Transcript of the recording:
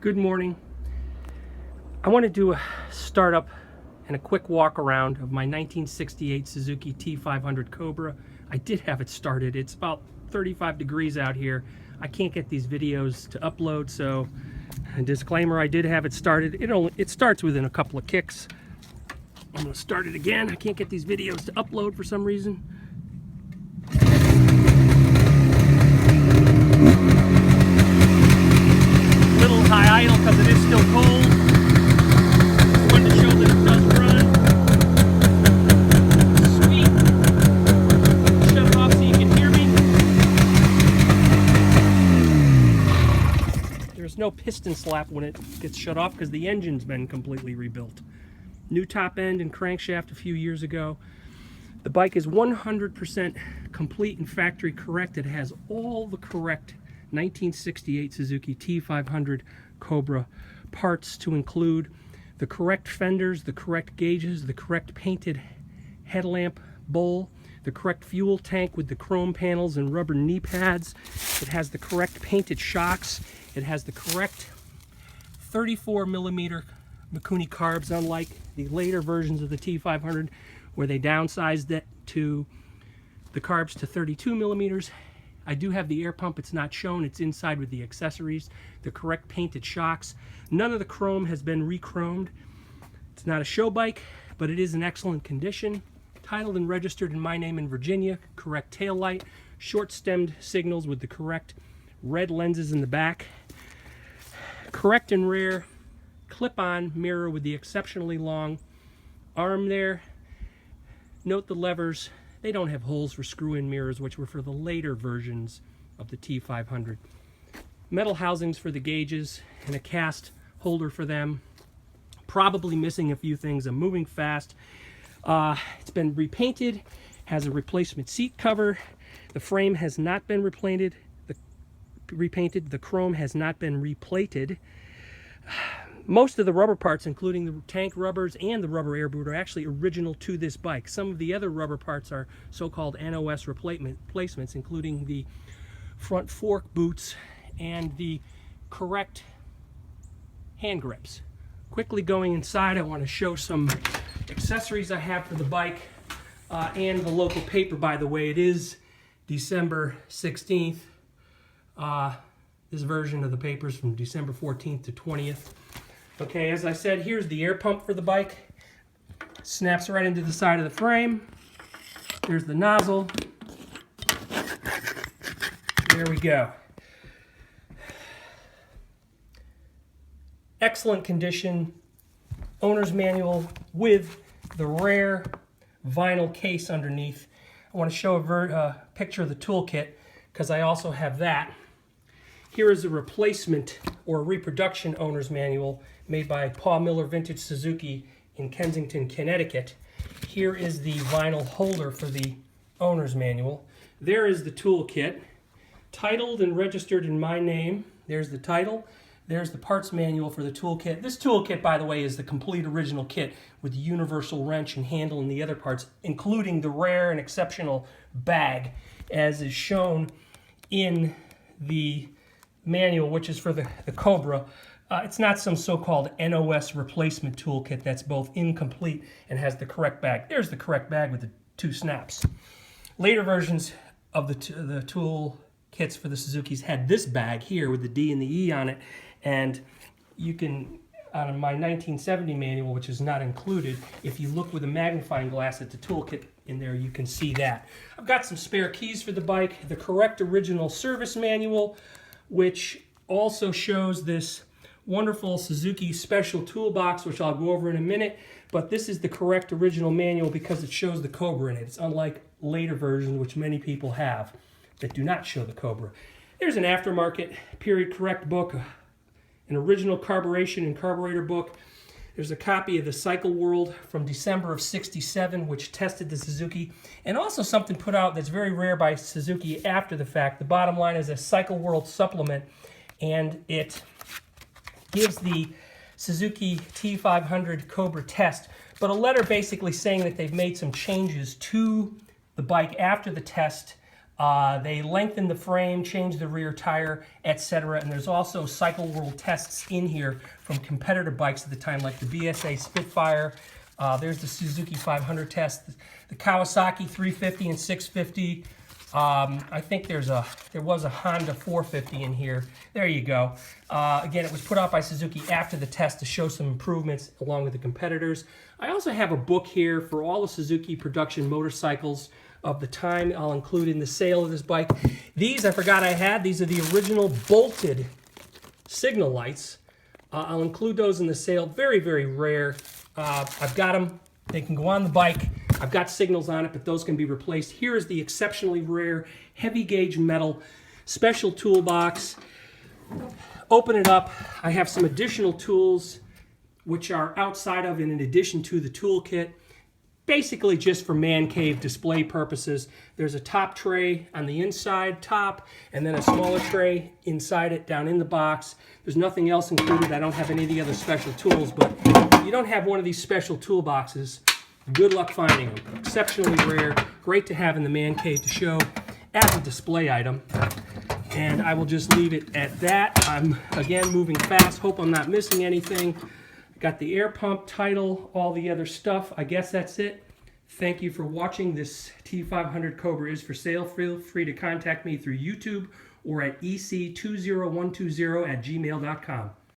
Good morning. I want to do a startup and a quick walk around of my 1968 Suzuki T500 Cobra. I did have it started. It's about 35 degrees out here. I can't get these videos to upload, so a disclaimer, I did have it started. It starts within a couple of kicks. I'm going to start it again. I can't get these videos to upload for some reason. Little high idle because it is still cold. Just wanted to show that it does run. Sweet. Shut it off so you can hear me. There's no piston slap when it gets shut off because the engine's been completely rebuilt. New top end and crankshaft a few years ago. The bike is 100% complete and factory correct. It has all the correct 1968 Suzuki T500 Cobra parts, to include the correct fenders, the correct gauges, the correct painted headlamp bowl, the correct fuel tank with the chrome panels and rubber knee pads. It has the correct painted shocks. It has the correct 34mm Mikuni carbs, unlike the later versions of the T500 where they downsized it to the carbs to 32mm. I do have the air pump. It's not shown. It's inside with the accessories, the correct painted shocks. None of the chrome has been re-chromed. It's not a show bike, but it is in excellent condition. Titled and registered in my name in Virginia. Correct tail light, short-stemmed signals with the correct red lenses in the back. Correct and rear clip-on mirror with the exceptionally long arm there. Note the levers. They don't have holes for screw-in mirrors, which were for the later versions of the T500. Metal housings for the gauges and a cast holder for them. Probably missing a few things. I'm moving fast. It's been repainted, has a replacement seat cover. The frame has not been repainted. The chrome has not been replated. Most of the rubber parts, including the tank rubbers and the rubber air boot, are actually original to this bike. Some of the other rubber parts are so-called NOS replacements, including the front fork boots and the correct hand grips. Quickly going inside, I want to show some accessories I have for the bike and the local paper, by the way. It is December 16th. This version of the paper is from December 14th to 20th. Okay, as I said, here's the air pump for the bike. Snaps right into the side of the frame. There's the nozzle. There we go. Excellent condition. Owner's manual with the rare vinyl case underneath. I want to show a picture of the toolkit because I also have that. Here is a replacement or reproduction owner's manual made by Paul Miller Vintage Suzuki in Kensington, Connecticut. Here is the vinyl holder for the owner's manual. There is the toolkit, titled and registered in my name. There's the title. There's the parts manual for the toolkit. This toolkit, by the way, is the complete original kit with the universal wrench and handle and the other parts, including the rare and exceptional bag, as is shown in the manual, which is for the Cobra. It's not some so-called NOS replacement toolkit that's both incomplete and has the correct bag. There's the correct bag with the two snaps. Later versions of the tool kits for the Suzukis had this bag here with the D and the E on it, and you can, on my 1970 manual, which is not included, if you look with a magnifying glass at the toolkit in there, you can see that. I've got some spare keys for the bike, the correct original service manual, which also shows this wonderful Suzuki special toolbox, which I'll go over in a minute, but this is the correct original manual because it shows the Cobra in it. It's unlike later versions, which many people have, that do not show the Cobra. There's an aftermarket period correct book, an original carburation and carburetor book. There's a copy of the Cycle World from December of '67, which tested the Suzuki, and also something put out that's very rare by Suzuki after the fact. The bottom line is a Cycle World supplement, and it gives the Suzuki T500 Cobra test, but a letter basically saying that they've made some changes to the bike after the test They lengthened the frame, changed the rear tire, etc. And there's also Cycle World tests in here from competitor bikes at the time, like the BSA Spitfire. There's the Suzuki 500 test, the Kawasaki 350 and 650. I think there was a Honda 450 in here. There you go. Again, it was put out by Suzuki after the test to show some improvements along with the competitors. I also have a book here for all the Suzuki production motorcycles of the time. I'll include in the sale of this bike. These I forgot I had. These are the original bolted signal lights. I'll include those in the sale. Very, very rare. I've got them. They can go on the bike. I've got signals on it, but those can be replaced. Here is the exceptionally rare heavy gauge metal special toolbox. Open it up. I have some additional tools which are outside of and in addition to the toolkit. Basically just for man cave display purposes. There's a top tray on the inside top, and then a smaller tray inside it down in the box. There's nothing else included. I don't have any of the other special tools, but if you don't have one of these special toolboxes, good luck finding them. Exceptionally rare, great to have in the man cave to show as a display item. And I will just leave it at that. I'm, again, moving fast. Hope I'm not missing anything. Got the air pump, title, all the other stuff. I guess that's it. Thank you for watching. This T500 Cobra is for sale. Feel free to contact me through YouTube or at ec20120@gmail.com.